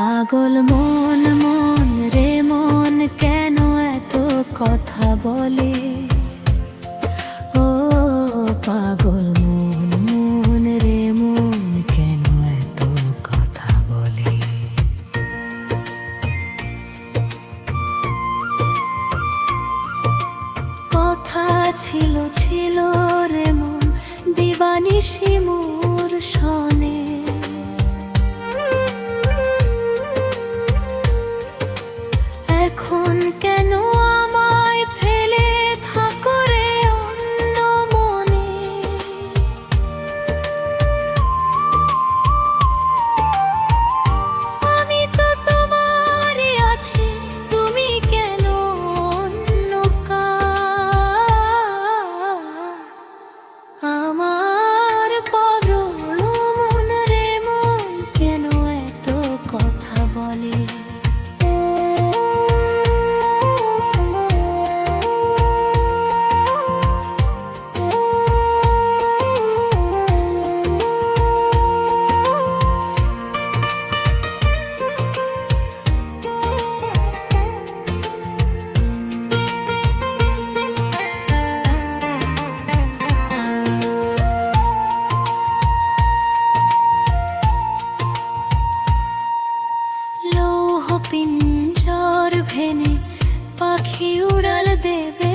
পাগল মন মন রে মন কেন এত কথা বলে? ও পাগল মন মন রে মন কেন এত কথা বলে? কথা ছিল ছিল রে মন দিবানিশি মোর সনে। এখন কেন আমায় ফেলে থাকো রে অন্য মনে? আমি তো তোমারই আছি, তুমি কেন অন্য আমার পাগল মন রে মন কেন এত কথা বলে? পিঞ্জর ভেঙে পাখি উড়াল দেবে